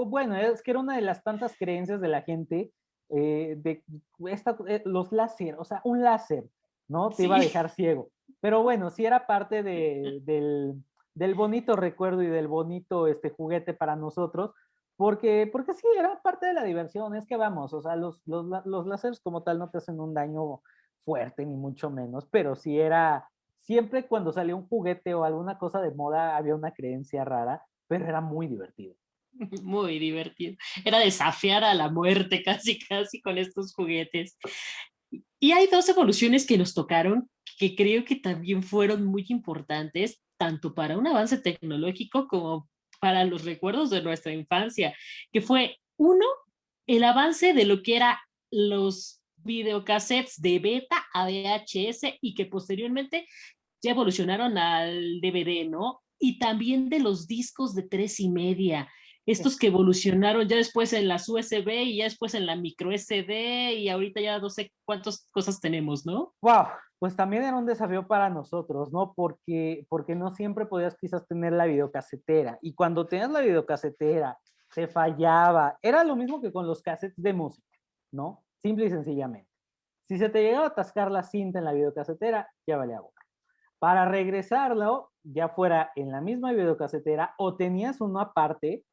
bueno, es que era una de las tantas creencias de la gente de los láser, o sea, un láser, ¿no? Te iba a Sí. dejar ciego. Pero bueno, sí era parte del bonito recuerdo y del bonito juguete para nosotros, porque sí, era parte de la diversión, es que vamos, o sea, los láseres como tal no te hacen un daño fuerte, ni mucho menos, pero sí siempre cuando salía un juguete o alguna cosa de moda había una creencia rara, pero era muy divertido. Muy divertido. Era desafiar a la muerte casi, casi con estos juguetes. Y hay dos evoluciones que nos tocaron que creo que también fueron muy importantes, tanto para un avance tecnológico como para los recuerdos de nuestra infancia, que fue uno, el avance de lo que era los videocassettes de beta a VHS y que posteriormente ya evolucionaron al DVD, ¿no? Y también de los discos de 3,5, estos que evolucionaron ya después en las USB y ya después en la micro SD y ahorita ya no sé cuántas cosas tenemos, ¿no? Wow, pues también era un desafío para nosotros, ¿no? Porque no siempre podías quizás tener la videocasetera. Y cuando tenías la videocasetera, se fallaba. Era lo mismo que con los cassettes de música, ¿no? Simple y sencillamente. Si se te llegaba a atascar la cinta en la videocasetera, ya valía boca. Para regresarlo, ya fuera en la misma videocasetera o tenías uno aparte,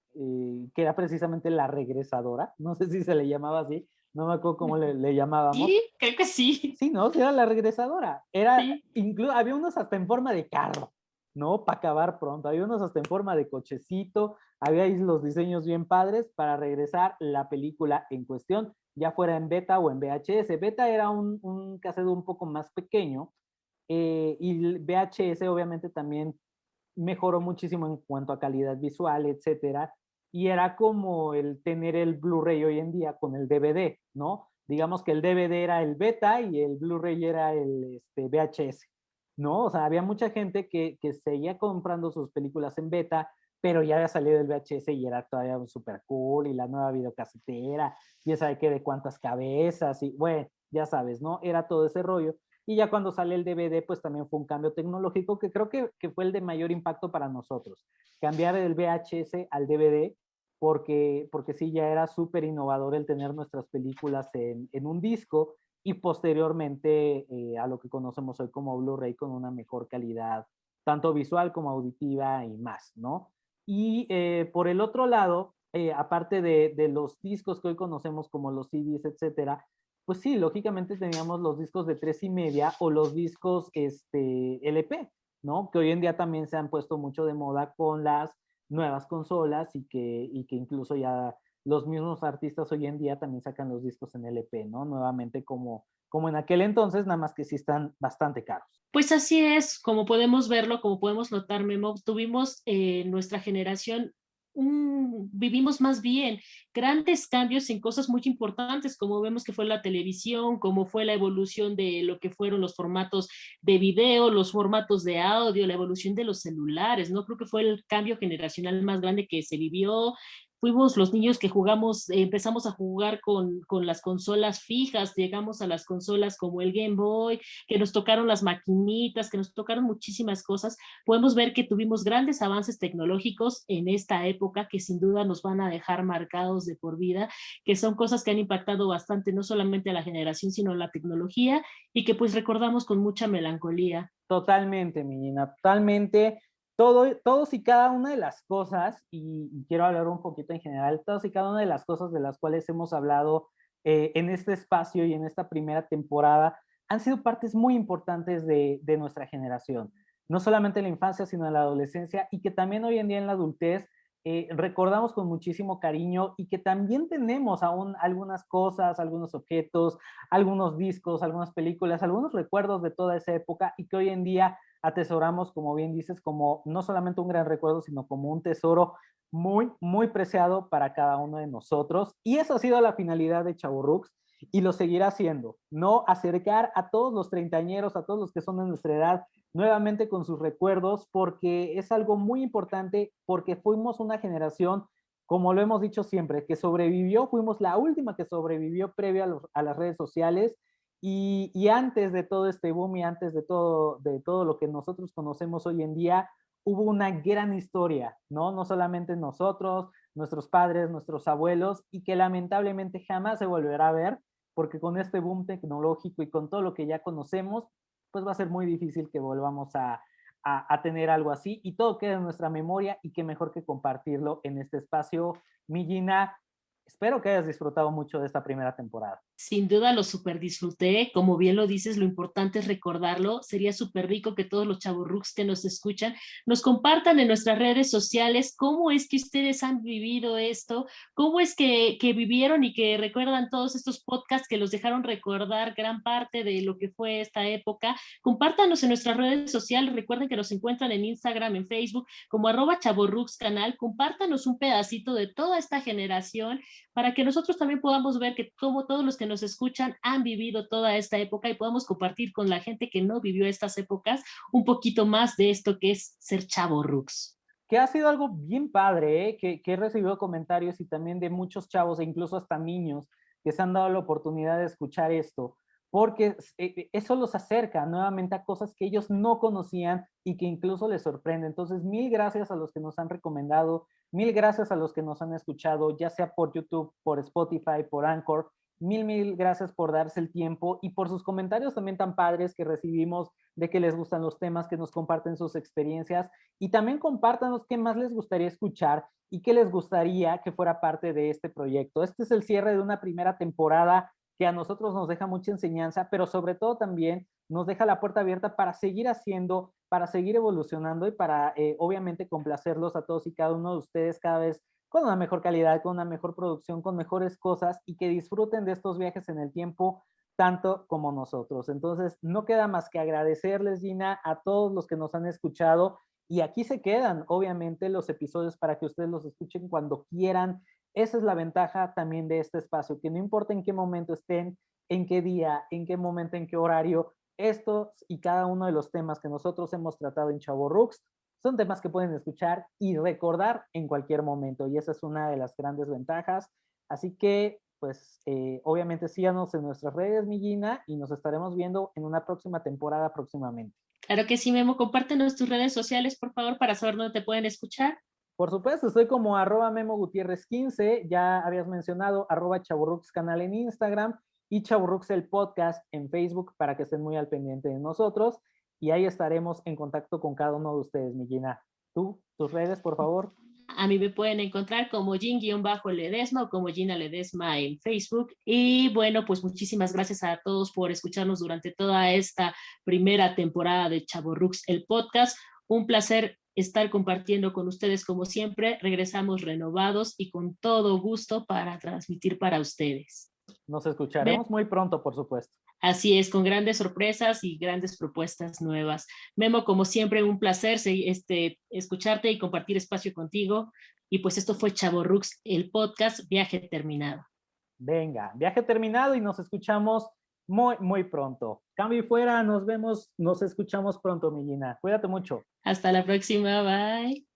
que era precisamente la regresadora, no sé si se le llamaba así, no me acuerdo cómo le llamábamos. Sí, creo que sí. Sí, no, sí era la regresadora. Sí. Había unos hasta en forma de carro, ¿no? Para acabar pronto. Había unos hasta en forma de cochecito. Había ahí los diseños bien padres para regresar la película en cuestión, ya fuera en beta o en VHS. Beta era un cassette un poco más pequeño, y el VHS obviamente también mejoró muchísimo en cuanto a calidad visual, etcétera, y era como el tener el Blu-ray hoy en día con el DVD, ¿no? Digamos que el DVD era el beta y el Blu-ray era el VHS, ¿no? O sea, había mucha gente que seguía comprando sus películas en beta, pero ya había salido el VHS y era todavía súper cool, y la nueva videocasetera, y ya sabe que de cuántas cabezas, y bueno, ya sabes, ¿no? Era todo ese rollo. Y ya cuando sale el DVD, pues también fue un cambio tecnológico que creo que fue el de mayor impacto para nosotros. Cambiar del VHS al DVD, porque sí, ya era súper innovador el tener nuestras películas en un disco y posteriormente a lo que conocemos hoy como Blu-ray con una mejor calidad, tanto visual como auditiva y más, ¿no? Y por el otro lado, aparte de los discos que hoy conocemos como los CDs, etcétera, pues sí, lógicamente teníamos los discos de 3,5 o los discos LP, ¿no? Que hoy en día también se han puesto mucho de moda con las nuevas consolas y que incluso ya los mismos artistas hoy en día también sacan los discos en LP, ¿no? Nuevamente como en aquel entonces, nada más que sí están bastante caros. Pues así es, como podemos verlo, como podemos notar, Memo, tuvimos nuestra generación, vivimos más bien grandes cambios en cosas muy importantes, como vemos que fue la televisión, como fue la evolución de lo que fueron los formatos de video, los formatos de audio, la evolución de los celulares, ¿no? Creo que fue el cambio generacional más grande que se vivió. Fuimos los niños que jugamos, empezamos a jugar con las consolas fijas, llegamos a las consolas como el Game Boy, que nos tocaron las maquinitas, que nos tocaron muchísimas cosas. Podemos ver que tuvimos grandes avances tecnológicos en esta época que sin duda nos van a dejar marcados de por vida, que son cosas que han impactado bastante no solamente a la generación, sino a la tecnología y que pues recordamos con mucha melancolía. Totalmente, mi Gina, totalmente. Todos y cada una de las cosas, y quiero hablar un poquito en general, todos y cada una de las cosas de las cuales hemos hablado en este espacio y en esta primera temporada, han sido partes muy importantes de nuestra generación. No solamente en la infancia, sino en la adolescencia, y que también hoy en día en la adultez recordamos con muchísimo cariño y que también tenemos aún algunas cosas, algunos objetos, algunos discos, algunas películas, algunos recuerdos de toda esa época y que hoy en día atesoramos, como bien dices, como no solamente un gran recuerdo, sino como un tesoro muy, muy preciado para cada uno de nosotros. Y esa ha sido la finalidad de Chavorrux y lo seguirá haciendo, ¿no? Acercar a todos los treintañeros, a todos los que son de nuestra edad, nuevamente con sus recuerdos, porque es algo muy importante, porque fuimos una generación, como lo hemos dicho siempre, que sobrevivió, fuimos la última que sobrevivió previo a las redes sociales y antes de todo este boom y antes de todo lo que nosotros conocemos hoy en día, hubo una gran historia, ¿no? No solamente nosotros, nuestros padres, nuestros abuelos, y que lamentablemente jamás se volverá a ver, porque con este boom tecnológico y con todo lo que ya conocemos, pues va a ser muy difícil que volvamos a tener algo así y todo queda en nuestra memoria y qué mejor que compartirlo en este espacio. Mi Gina, espero que hayas disfrutado mucho de esta primera temporada. Sin duda lo súper disfruté, como bien lo dices, lo importante es recordarlo. Sería súper rico que todos los chavorrucs que nos escuchan nos compartan en nuestras redes sociales cómo es que ustedes han vivido esto, cómo es que vivieron y que recuerdan todos estos podcasts que los dejaron recordar gran parte de lo que fue esta época. Compártanos en nuestras redes sociales, recuerden que nos encuentran en Instagram, en Facebook, como @chavorrucscanal. Compártanos un pedacito de toda esta generación para que nosotros también podamos ver que como todos los que nos escuchan han vivido toda esta época y podamos compartir con la gente que no vivió estas épocas un poquito más de esto que es ser chavorrucs. Que ha sido algo bien padre, ¿eh? Que he recibido comentarios y también de muchos chavos e incluso hasta niños que se han dado la oportunidad de escuchar esto, porque eso los acerca nuevamente a cosas que ellos no conocían y que incluso les sorprende. Entonces, mil gracias a los que nos han recomendado, mil gracias a los que nos han escuchado, ya sea por YouTube, por Spotify, por Anchor. Mil gracias por darse el tiempo y por sus comentarios también tan padres que recibimos de que les gustan los temas, que nos comparten sus experiencias y también compártanos qué más les gustaría escuchar y qué les gustaría que fuera parte de este proyecto. Este es el cierre de una primera temporada que a nosotros nos deja mucha enseñanza, pero sobre todo también nos deja la puerta abierta para seguir haciendo, para seguir evolucionando y para obviamente complacerlos a todos y cada uno de ustedes cada vez con una mejor calidad, con una mejor producción, con mejores cosas y que disfruten de estos viajes en el tiempo tanto como nosotros. Entonces, no queda más que agradecerles, Gina, a todos los que nos han escuchado y aquí se quedan, obviamente, los episodios para que ustedes los escuchen cuando quieran. Esa es la ventaja también de este espacio, que no importa en qué momento estén, en qué día, en qué momento, en qué horario, estos y cada uno de los temas que nosotros hemos tratado en Chavorrucs son temas que pueden escuchar y recordar en cualquier momento y esa es una de las grandes ventajas. Así que, pues, obviamente síganos en nuestras redes, mi Gina, y nos estaremos viendo en una próxima temporada próximamente. Claro que sí, Memo, compártenos tus redes sociales, por favor, para saber dónde te pueden escuchar. Por supuesto, estoy como @memogutierrez15, ya habías mencionado @chavorrucscanal en Instagram y Chavorrucs el podcast en Facebook para que estén muy al pendiente de nosotros y ahí estaremos en contacto con cada uno de ustedes, mi Gina. ¿Tú, tus redes, por favor? A mí me pueden encontrar como Gin-Ledesma o como Gina Ledesma en Facebook. Y bueno, pues muchísimas gracias a todos por escucharnos durante toda esta primera temporada de Chavorrucs, el podcast. Un placer estar compartiendo con ustedes como siempre. Regresamos renovados y con todo gusto para transmitir para ustedes. Nos escucharemos muy pronto, por supuesto. Así es, con grandes sorpresas y grandes propuestas nuevas. Memo, como siempre, un placer escucharte y compartir espacio contigo. Y pues esto fue Chavorrucs, el podcast Viaje Terminado. Venga, viaje terminado y nos escuchamos muy pronto. Cambio y fuera, nos vemos, nos escuchamos pronto, mi Gina. Cuídate mucho. Hasta la próxima, bye.